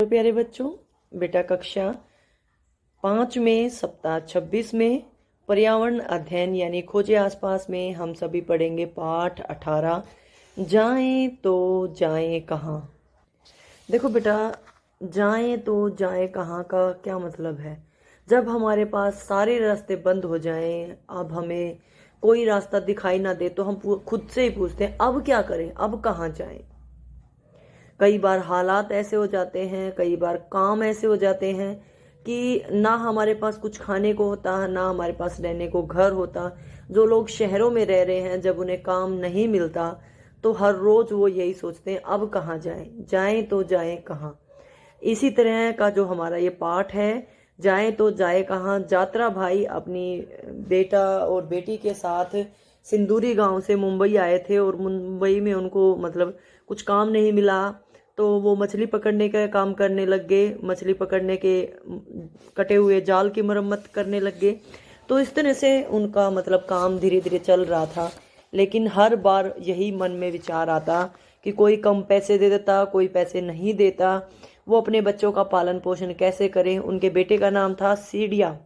तो प्यारे बच्चों, बेटा कक्षा 5 में सप्ताह 26 में पर्यावरण अध्ययन यानी खोजे आसपास में हम सभी पढ़ेंगे पाठ 18 जाएं तो जाएं कहाँ। देखो बेटा, जाएं तो जाएं कहाँ का क्या मतलब है। जब हमारे पास सारे रास्ते बंद हो जाएं, अब हमें कोई रास्ता दिखाई ना दे तो हम खुद से ही पूछते हैं अब क्या करें, अब कहाँ जाएं। कई बार हालात ऐसे हो जाते हैं, कई बार काम ऐसे हो जाते हैं कि ना हमारे पास कुछ खाने को होता, ना हमारे पास रहने को घर होता। जो लोग शहरों में रह रहे हैं, जब उन्हें काम नहीं मिलता तो हर रोज वो यही सोचते हैं अब कहाँ जाएं, जाएं तो जाएं कहाँ। इसी तरह का जो हमारा ये पाठ है, जाएं तो जाए कहाँ। यात्रा भाई अपनी बेटा और बेटी के साथ सिंदूरी गांव से मुंबई आए थे और मुंबई में उनको मतलब कुछ काम नहीं मिला तो वो मछली पकड़ने का काम करने लग गए। मछली पकड़ने के कटे हुए जाल की मरम्मत करने लग गए। तो इस तरह से उनका मतलब काम धीरे धीरे चल रहा था, लेकिन हर बार यही मन में विचार आता कि कोई कम पैसे दे देता, कोई पैसे नहीं देता, वो अपने बच्चों का पालन पोषण कैसे करें। उनके बेटे का नाम था सीडिया,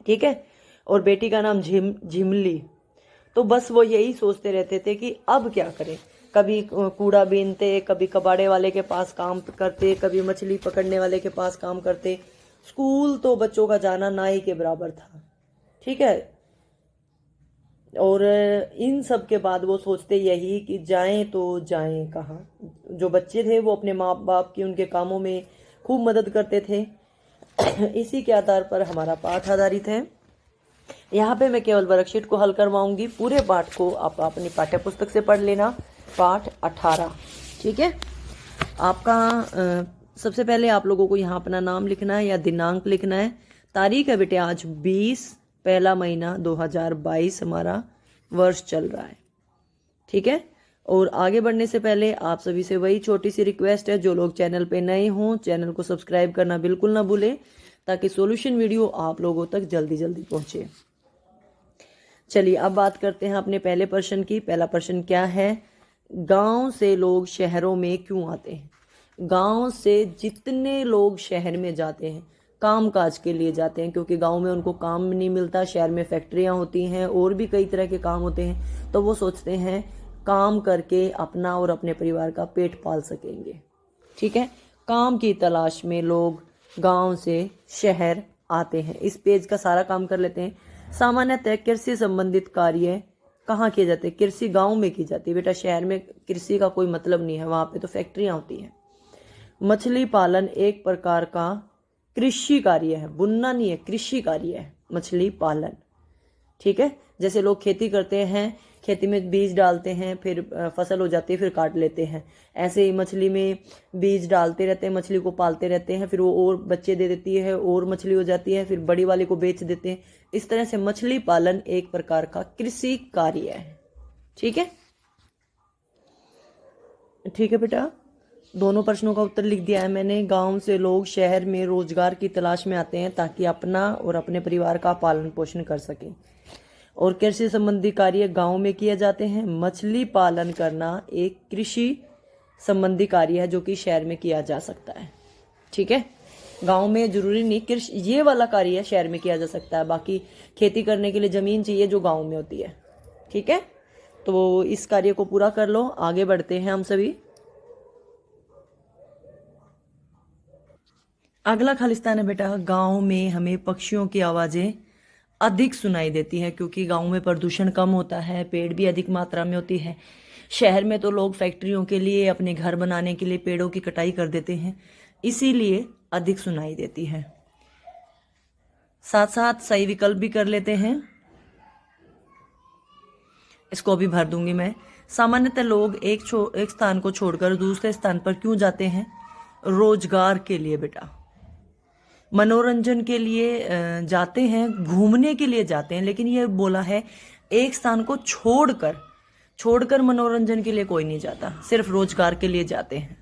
ठीक है, और बेटी का नाम झिमली। तो बस वो यही सोचते रहते थे कि अब क्या करें। कभी कूड़ा बीनते, कभी कबाड़े वाले के पास काम करते, कभी मछली पकड़ने वाले के पास काम करते। स्कूल तो बच्चों का जाना ना ही के बराबर था, ठीक है। और इन सब के बाद वो सोचते यही कि जाएं तो जाएं कहाँ। जो बच्चे थे वो अपने माँ बाप की उनके कामों में खूब मदद करते थे। इसी के आधार पर हमारा पाठ आधारित है। यहाँ पे मैं केवल वर्कशीट को हल करवाऊंगी, पूरे पाठ को आप अपनी पाठ्य पुस्तक से पढ़ लेना। पाठ 18, ठीक है। आपका सबसे पहले आप लोगों को यहाँ अपना नाम लिखना है या दिनांक लिखना है। तारीख है बेटे आज 20 पहला महीना 2022 हमारा वर्ष चल रहा है, ठीक है। और आगे बढ़ने से पहले आप सभी से वही छोटी सी रिक्वेस्ट है, जो लोग चैनल पे नए हों चैनल को सब्सक्राइब करना बिल्कुल ना भूलें, ताकि सॉल्यूशन वीडियो आप लोगों तक जल्दी जल्दी पहुंचे। चलिए अब बात करते हैं अपने पहले प्रश्न की। पहला प्रश्न क्या है, गांव से लोग शहरों में क्यों आते हैं। गांव से जितने लोग शहर में जाते हैं काम काज के लिए जाते हैं, क्योंकि गांव में उनको काम नहीं मिलता, शहर में फैक्ट्रियां होती हैं और भी कई तरह के काम होते हैं। तो वो सोचते हैं काम करके अपना और अपने परिवार का पेट पाल सकेंगे, ठीक है। काम की तलाश में लोग गांव से शहर आते हैं। इस पेज का सारा काम कर लेते हैं। सामान्यतः कृषि संबंधित कार्य कहाँ किए जाते हैं। कृषि गांव में की जाती है बेटा, शहर में कृषि का कोई मतलब नहीं है, वहां पे तो फैक्ट्रियां होती हैं। मछली पालन एक प्रकार का कृषि कार्य है, बुनना नहीं है, कृषि कार्य है मछली पालन, ठीक है। जैसे लोग खेती करते हैं, खेती में बीज डालते हैं, फिर फसल हो जाती है, फिर काट लेते हैं। ऐसे ही मछली में बीज डालते रहते हैं, मछली को पालते रहते हैं, फिर वो और बच्चे दे देती है और मछली हो जाती है, फिर बड़ी वाली को बेच देते हैं। इस तरह से मछली पालन एक प्रकार का कृषि कार्य है, ठीक है। ठीक है बेटा, दोनों प्रश्नों का उत्तर लिख दिया है मैंने। गांव से लोग शहर में रोजगार की तलाश में आते हैं ताकि अपना और अपने परिवार का पालन पोषण कर सकें। और कृषि संबंधी कार्य गांव में किए जाते हैं। मछली पालन करना एक कृषि संबंधी कार्य है जो कि शहर में किया जा सकता है, ठीक है। गांव में जरूरी नहीं कृषि ये वाला कार्य शहर में किया जा सकता है, बाकी खेती करने के लिए जमीन चाहिए जो गांव में होती है, ठीक है। तो इस कार्य को पूरा कर लो, आगे बढ़ते हैं हम सभी। अगला खालिस्तान है बेटा, गांव में हमें पक्षियों की आवाजें अधिक सुनाई देती है, क्योंकि गांव में प्रदूषण कम होता है, पेड़ भी अधिक मात्रा में होती है। शहर में तो लोग फैक्ट्रियों के लिए, अपने घर बनाने के लिए पेड़ों की कटाई कर देते हैं, इसीलिए अधिक सुनाई देती है। साथ साथ सही विकल्प भी कर लेते हैं, इसको भी भर दूंगी मैं। सामान्यतः लोग एक स्थान को छोड़कर दूसरे स्थान पर क्यों जाते हैं। रोजगार के लिए बेटा, मनोरंजन के लिए जाते हैं, घूमने के लिए जाते हैं, लेकिन ये बोला है एक स्थान को छोड़कर मनोरंजन के लिए कोई नहीं जाता, सिर्फ रोजगार के लिए जाते हैं,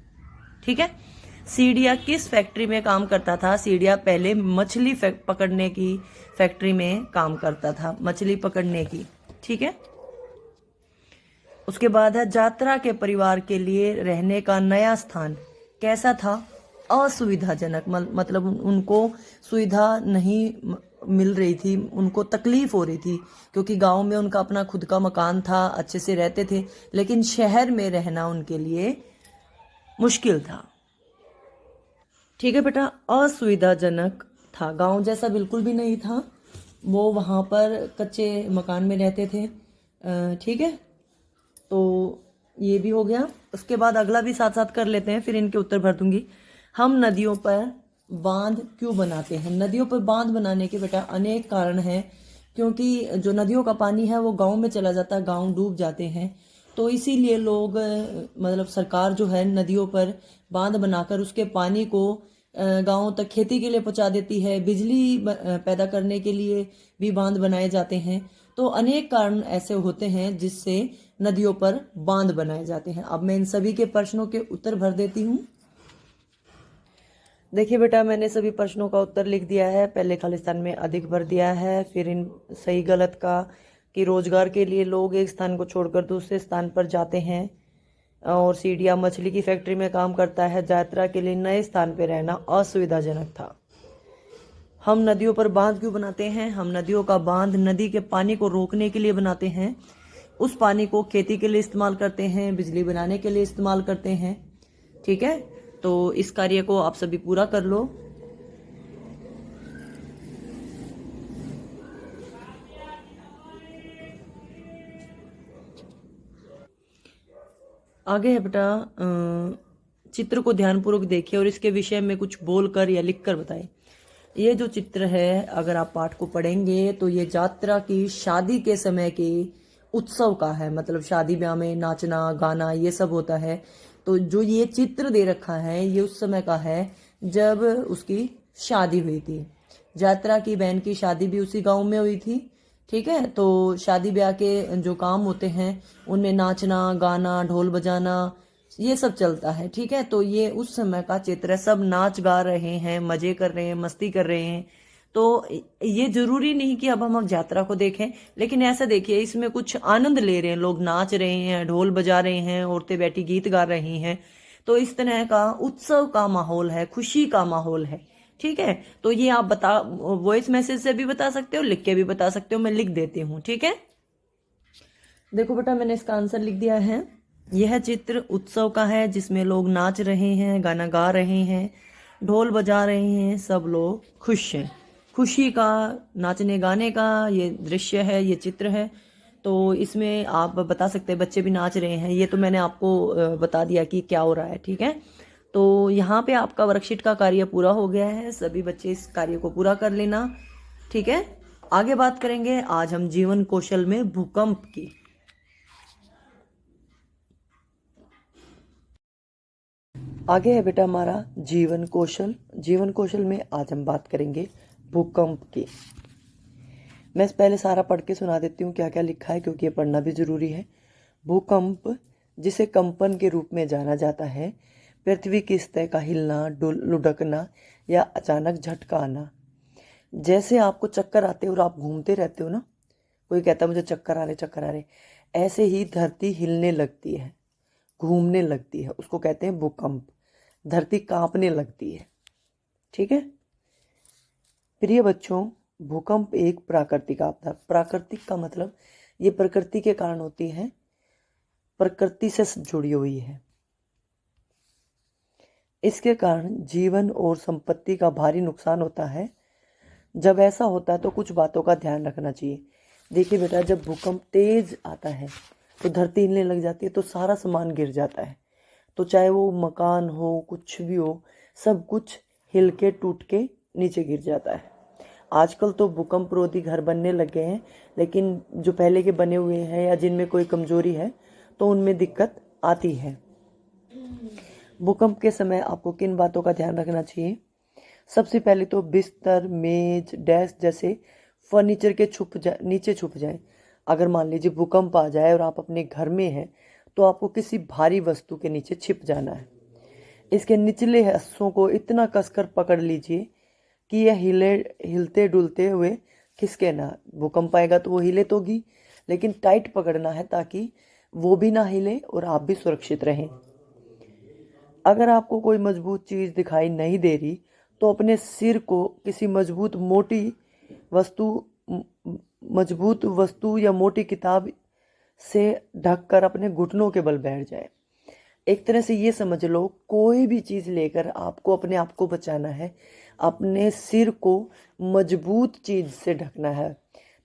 ठीक है। सीडिया किस फैक्ट्री में काम करता था। सीडिया पहले मछली पकड़ने की फैक्ट्री में काम करता था, मछली पकड़ने की, ठीक है। उसके बाद है यात्रा के परिवार के लिए रहने का नया स्थान कैसा था। असुविधाजनक, मतलब उनको सुविधा नहीं मिल रही थी, उनको तकलीफ हो रही थी, क्योंकि गांव में उनका अपना खुद का मकान था, अच्छे से रहते थे, लेकिन शहर में रहना उनके लिए मुश्किल था। ठीक है बेटा, असुविधाजनक था, गांव जैसा बिल्कुल भी नहीं था। वो वहाँ पर कच्चे मकान में रहते थे। ठीक है, तो ये भी हो गया। उसके बाद अगला भी साथ साथ कर लेते हैं, फिर इनके उत्तर भर दूंगी। हम नदियों पर बांध क्यों बनाते हैं? नदियों पर बांध बनाने के बेटा अनेक कारण हैं, क्योंकि जो नदियों का पानी है वो गांव में चला जाता है, गांव डूब जाते हैं। तो इसीलिए लोग मतलब सरकार जो है नदियों पर बांध बनाकर उसके पानी को गांवों तक खेती के लिए पहुंचा देती है। बिजली पैदा करने के लिए भी बांध बनाए जाते हैं। तो अनेक कारण ऐसे होते हैं जिससे नदियों पर बांध बनाए जाते हैं। अब मैं इन सभी के प्रश्नों के उत्तर भर देती हूँ। देखिए बेटा, मैंने सभी प्रश्नों का उत्तर लिख दिया है। पहले खालिस्तान में अधिक भर दिया है, फिर इन सही गलत का कि रोजगार के लिए लोग एक स्थान को छोड़कर दूसरे स्थान पर जाते हैं, और सीढ़िया मछली की फैक्ट्री में काम करता है। यात्रा के लिए नए स्थान पर रहना असुविधाजनक था। हम नदियों पर बांध क्यों बनाते हैं? हम नदियों का बांध नदी के पानी को रोकने के लिए बनाते हैं। उस पानी को खेती के लिए इस्तेमाल करते हैं, बिजली बनाने के लिए इस्तेमाल करते हैं। ठीक है, तो इस कार्य को आप सभी पूरा कर लो। आगे है बेटा, चित्र को ध्यानपूर्वक देखिए और इसके विषय में कुछ बोलकर या लिखकर बताएं। ये जो चित्र है, अगर आप पाठ को पढ़ेंगे तो ये यात्रा की शादी के समय के उत्सव का है, मतलब शादी ब्याह में नाचना गाना ये सब होता है। तो जो ये चित्र दे रखा है ये उस समय का है जब उसकी शादी हुई थी। यात्रा की बहन की शादी भी उसी गांव में हुई थी। ठीक है, तो शादी ब्याह के जो काम होते हैं उनमें नाचना गाना ढोल बजाना ये सब चलता है। ठीक है, तो ये उस समय का चित्र है। सब नाच गा रहे हैं, मजे कर रहे हैं, मस्ती कर रहे हैं। तो ये जरूरी नहीं कि अब हम यात्रा को देखें, लेकिन ऐसा देखिए इसमें कुछ आनंद ले रहे हैं लोग, नाच रहे हैं, ढोल बजा रहे हैं, औरतें बैठी गीत गा रही हैं। तो इस तरह का उत्सव का माहौल है, खुशी का माहौल है। ठीक है, तो ये आप बता वॉइस मैसेज से भी बता सकते हो, लिख के भी बता सकते हो, मैं लिख देती हूँ। ठीक है, देखो बेटा मैंने इसका आंसर लिख दिया है। यह चित्र उत्सव का है जिसमें लोग नाच रहे हैं, गाना गा रहे हैं, ढोल बजा रहे हैं, सब लोग खुश हैं। खुशी का, नाचने गाने का ये दृश्य है, ये चित्र है। तो इसमें आप बता सकते हैं बच्चे भी नाच रहे हैं, ये तो मैंने आपको बता दिया कि क्या हो रहा है। ठीक है, तो यहाँ पे आपका वर्कशीट का कार्य पूरा हो गया है। सभी बच्चे इस कार्य को पूरा कर लेना। ठीक है, आगे बात करेंगे आज हम जीवन कौशल में भूकंप की। आगे है बेटा हमारा जीवन कौशल। जीवन कौशल में आज हम बात करेंगे भूकंप की। मैं पहले सारा पढ़ के सुना देती हूँ क्या क्या लिखा है, क्योंकि ये पढ़ना भी जरूरी है। भूकंप, जिसे कंपन के रूप में जाना जाता है, पृथ्वी की सतह का हिलना, लुढ़कना या अचानक झटका आना। जैसे आपको चक्कर आते और आप घूमते रहते हो ना, कोई कहता है मुझे चक्कर आ रहे चक्कर आ रहे, ऐसे ही धरती हिलने लगती है, घूमने लगती है, उसको कहते हैं भूकंप। धरती कांपने लगती है। ठीक है प्रिय बच्चों, भूकंप एक प्राकृतिक आपदा। प्राकृतिक का मतलब ये प्रकृति के कारण होती है, प्रकृति से जुड़ी हुई है। इसके कारण जीवन और संपत्ति का भारी नुकसान होता है। जब ऐसा होता है तो कुछ बातों का ध्यान रखना चाहिए। देखिए बेटा, जब भूकंप तेज आता है तो धरती हिलने लग जाती है, तो सारा सामान गिर जाता है। तो चाहे वो मकान हो, कुछ भी हो, सब कुछ हिल के टूट के नीचे गिर जाता है। आजकल तो भूकंप रोधी घर बनने लगे हैं, लेकिन जो पहले के बने हुए हैं या जिनमें कोई कमजोरी है तो उनमें दिक्कत आती है। भूकंप के समय आपको किन बातों का ध्यान रखना चाहिए? सबसे पहले तो बिस्तर, मेज, डेस्क जैसे फर्नीचर के नीचे छुप जाए। अगर मान लीजिए भूकंप आ जाए और आप अपने घर में हैं तो आपको किसी भारी वस्तु के नीचे छिप जाना है। इसके निचले हिस्सों को इतना कसकर पकड़ लीजिए कि यह हिलते डुलते हुए खिसके ना। भूकंप आएगा तो वो हिले तो गी, लेकिन टाइट पकड़ना है ताकि वो भी ना हिले और आप भी सुरक्षित रहें। अगर आपको कोई मजबूत चीज़ दिखाई नहीं दे रही तो अपने सिर को किसी वस्तु मजबूत वस्तु या मोटी किताब से ढककर अपने घुटनों के बल बैठ जाए। एक तरह से ये समझ लो, कोई भी चीज़ लेकर आपको अपने आप को बचाना है, अपने सिर को मजबूत चीज़ से ढकना है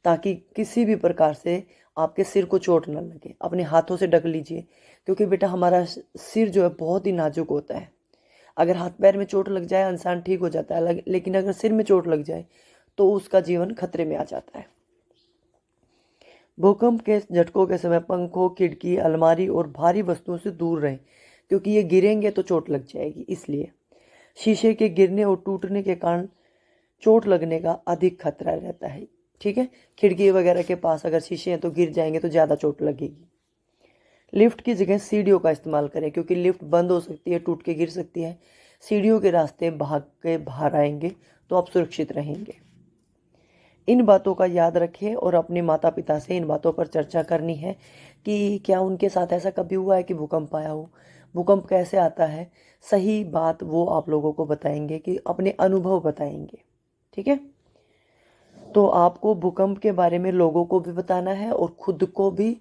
ताकि किसी भी प्रकार से आपके सिर को चोट न लगे। अपने हाथों से ढक लीजिए, क्योंकि बेटा हमारा सिर जो है बहुत ही नाजुक होता है। अगर हाथ पैर में चोट लग जाए इंसान ठीक हो जाता है, लेकिन अगर सिर में चोट लग जाए तो उसका जीवन खतरे में आ जाता है। भूकंप के झटकों के समय पंखों, खिड़की, अलमारी और भारी वस्तुओं से दूर रहें, क्योंकि ये गिरेंगे तो चोट लग जाएगी। इसलिए शीशे के गिरने और टूटने के कारण चोट लगने का अधिक खतरा रहता है। ठीक है, खिड़की वगैरह के पास अगर शीशे हैं तो गिर जाएंगे तो ज़्यादा चोट लगेगी। लिफ्ट की जगह सीढ़ियों का इस्तेमाल करें, क्योंकि लिफ्ट बंद हो सकती है, टूट के गिर सकती है। सीढ़ियों के रास्ते भाग के बाहर आएंगे तो आप सुरक्षित रहेंगे। इन बातों का याद रखें और अपने माता पिता से इन बातों पर चर्चा करनी है कि क्या उनके साथ ऐसा कभी हुआ है कि भूकंप आया हो, भूकंप कैसे आता है। सही बात वो आप लोगों को बताएंगे, कि अपने अनुभव बताएंगे। ठीक है, तो आपको भूकंप के बारे में लोगों को भी बताना है और खुद को भी।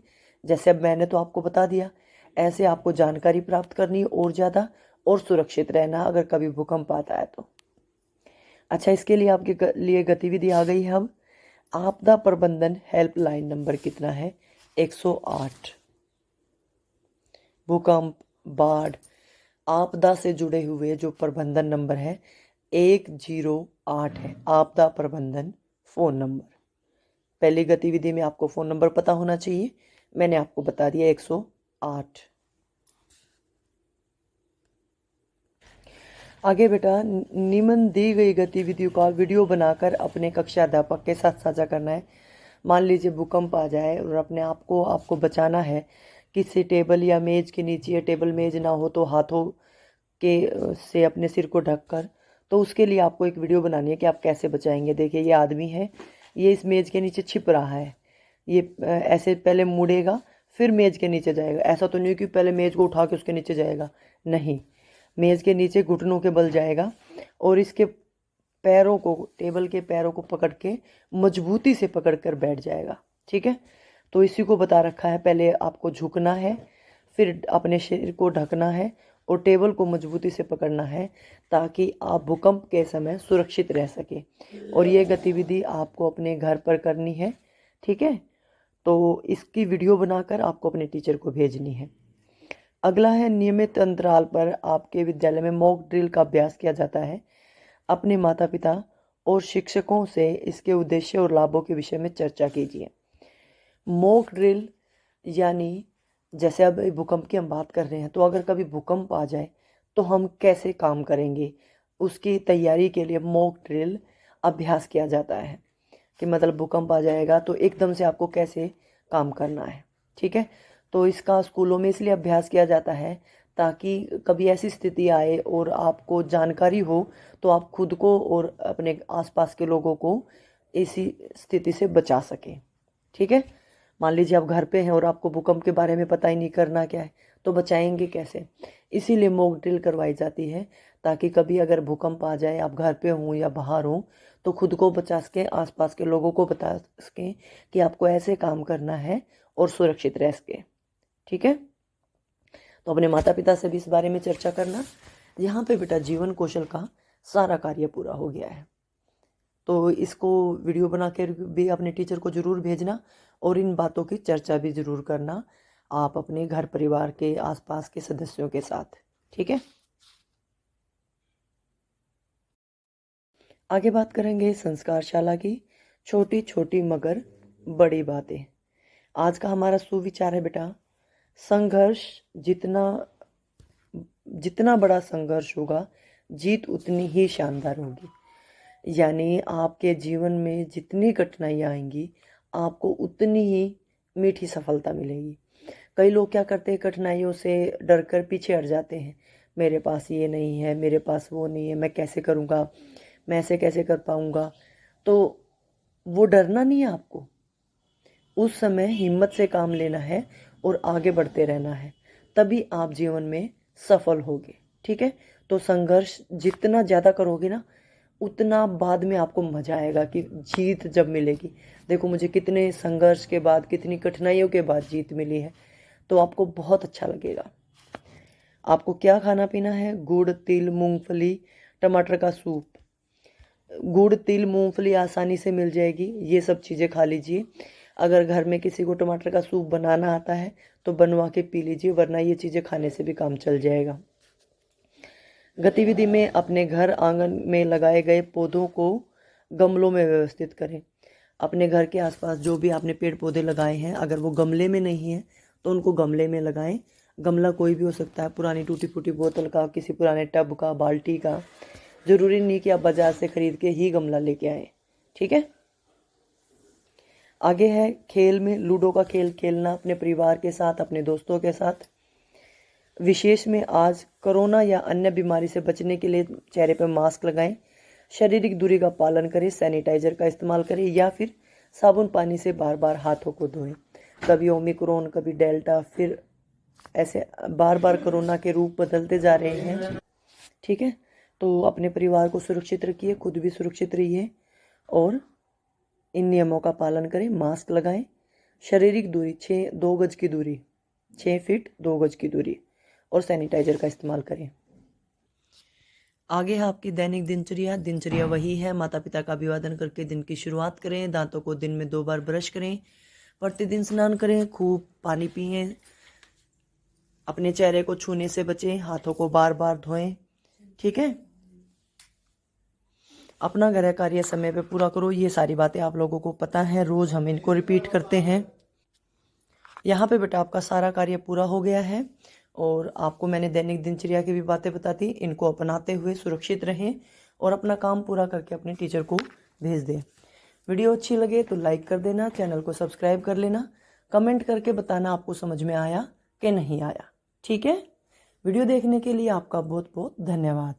जैसे अब मैंने तो आपको बता दिया, ऐसे आपको जानकारी प्राप्त करनी है और ज़्यादा, और सुरक्षित रहना अगर कभी भूकंप आता है तो। अच्छा, इसके लिए आपके लिए गतिविधि आ गई है। अब आपदा प्रबंधन हेल्पलाइन नंबर कितना है? 108। भूकंप, बाढ़, आपदा से जुड़े हुए जो प्रबंधन नंबर है 108 है, आपदा प्रबंधन फ़ोन नंबर। पहली गतिविधि में आपको फ़ोन नंबर पता होना चाहिए, मैंने आपको बता दिया 108। आगे बेटा, निम्न दी गई गतिविधियों का वीडियो बनाकर अपने कक्षा अध्यापक के साथ साझा करना है। मान लीजिए भूकंप आ जाए और अपने आप को आपको बचाना है किसी टेबल या मेज़ के नीचे, या टेबल मेज़ ना हो तो हाथों के से अपने सिर को ढककर, तो उसके लिए आपको एक वीडियो बनानी है कि आप कैसे बचाएंगे। देखिए, ये आदमी है, ये इस मेज़ के नीचे छिप रहा है। ये ऐसे पहले मुड़ेगा फिर मेज़ के नीचे जाएगा। ऐसा तो नहीं कि पहले मेज़ को उठा के उसके नीचे जाएगा, नहीं, मेज़ के नीचे घुटनों के बल जाएगा और इसके पैरों को, टेबल के पैरों को पकड़ के मजबूती से पकड़ कर बैठ जाएगा। ठीक है, तो इसी को बता रखा है। पहले आपको झुकना है, फिर अपने शरीर को ढकना है और टेबल को मजबूती से पकड़ना है ताकि आप भूकंप के समय सुरक्षित रह सके। और ये गतिविधि आपको अपने घर पर करनी है। ठीक है, तो इसकी वीडियो बनाकर आपको अपने टीचर को भेजनी है। अगला है, नियमित अंतराल पर आपके विद्यालय में मॉक ड्रिल का अभ्यास किया जाता है। अपने माता पिता और शिक्षकों से इसके उद्देश्य और लाभों के विषय में चर्चा कीजिए। मॉक ड्रिल यानी जैसे अब भूकंप की हम बात कर रहे हैं, तो अगर कभी भूकंप आ जाए तो हम कैसे काम करेंगे, उसकी तैयारी के लिए मॉक ड्रिल अभ्यास किया जाता है। कि मतलब भूकंप आ जाएगा तो एकदम से आपको कैसे काम करना है। ठीक है, तो इसका स्कूलों में इसलिए अभ्यास किया जाता है ताकि कभी ऐसी स्थिति आए और आपको जानकारी हो तो आप खुद को और अपने आसपास के लोगों को इसी स्थिति से बचा सकें। ठीक है, मान लीजिए आप घर पे हैं और आपको भूकंप के बारे में पता ही नहीं, करना क्या है, तो बचाएंगे कैसे। इसीलिए मॉक ड्रिल करवाई जाती है ताकि कभी अगर भूकंप आ जाए, आप घर पे हों या बाहर हों, तो खुद को बचा सकें, आसपास के लोगों को बता सकें कि आपको ऐसे काम करना है और सुरक्षित रह सकें। ठीक है, तो अपने माता पिता से भी इस बारे में चर्चा करना। यहाँ पे बेटा जीवन कौशल का सारा कार्य पूरा हो गया है, तो इसको वीडियो बना कर भी अपने टीचर को ज़रूर भेजना और इन बातों की चर्चा भी ज़रूर करना आप अपने घर परिवार के आसपास के सदस्यों के साथ। ठीक है, आगे बात करेंगे संस्कारशाला की, छोटी छोटी मगर बड़ी बातें। आज का हमारा सुविचार है बेटा, संघर्ष जितना बड़ा संघर्ष होगा, जीत उतनी ही शानदार होगी। यानी आपके जीवन में जितनी कठिनाइयाँ आएंगी, आपको उतनी ही मीठी सफलता मिलेगी। कई लोग क्या करते हैं, कठिनाइयों से डर कर पीछे हट जाते हैं। मेरे पास ये नहीं है, मेरे पास वो नहीं है, मैं कैसे करूँगा, मैं ऐसे कैसे कर पाऊँगा। तो वो डरना नहीं है आपको, उस समय हिम्मत से काम लेना है और आगे बढ़ते रहना है, तभी आप जीवन में सफल होगे। ठीक है। तो संघर्ष जितना ज़्यादा करोगे ना, उतना बाद में आपको मजा आएगा कि जीत जब मिलेगी। देखो मुझे कितने संघर्ष के बाद, कितनी कठिनाइयों के बाद जीत मिली है, तो आपको बहुत अच्छा लगेगा। आपको क्या खाना पीना है? गुड़, तिल, मूंगफली, टमाटर का सूप। गुड़, तिल, मूंगफली आसानी से मिल जाएगी, ये सब चीज़ें खा लीजिए। अगर घर में किसी को टमाटर का सूप बनाना आता है तो बनवा के पी लीजिए, वरना ये चीज़ें खाने से भी काम चल जाएगा। गतिविधि में अपने घर आंगन में लगाए गए पौधों को गमलों में व्यवस्थित करें। अपने घर के आसपास जो भी आपने पेड़ पौधे लगाए हैं, अगर वो गमले में नहीं है तो उनको गमले में लगाएं। गमला कोई भी हो सकता है, पुरानी टूटी फूटी बोतल का, किसी पुराने टब का, बाल्टी का। ज़रूरी नहीं कि आप बाजार से खरीद के ही गमला लेके आए, ठीक है। आगे है खेल में लूडो का खेल खेलना अपने परिवार के साथ, अपने दोस्तों के साथ। विशेष में आज कोरोना या अन्य बीमारी से बचने के लिए चेहरे पर मास्क लगाएं, शारीरिक दूरी का पालन करें, सैनिटाइजर का इस्तेमाल करें या फिर साबुन पानी से बार बार हाथों को धोएं। कभी ओमिक्रॉन, कभी डेल्टा, फिर ऐसे बार बार कोरोना के रूप बदलते जा रहे हैं, ठीक है। तो अपने परिवार को सुरक्षित रखिए, खुद भी सुरक्षित रहिए और इन नियमों का पालन करें। मास्क लगाएं, शारीरिक दूरी 2 गज की दूरी, 6 फीट 2 गज की दूरी और सैनिटाइजर का इस्तेमाल करें। आगे है आपकी दैनिक दिनचर्या। दिनचर्या वही है, माता पिता का अभिवादन करके दिन की शुरुआत करें, दांतों को दिन में 2 बार ब्रश करें, प्रतिदिन स्नान करें, खूब पानी पिएं, अपने चेहरे को छूने से बचें, हाथों को बार बार धोएं, ठीक है। अपना गृह कार्य समय पे पूरा करो। ये सारी बातें आप लोगों को पता है, रोज हम इनको रिपीट करते हैं। यहाँ पे बेटा आपका सारा कार्य पूरा हो गया है और आपको मैंने दैनिक दिनचर्या की भी बातें बता दी। इनको अपनाते हुए सुरक्षित रहें और अपना काम पूरा करके अपने टीचर को भेज दें। वीडियो अच्छी लगे तो लाइक कर देना, चैनल को सब्सक्राइब कर लेना, कमेंट करके बताना आपको समझ में आया कि नहीं आया, ठीक है। वीडियो देखने के लिए आपका बहुत बहुत धन्यवाद।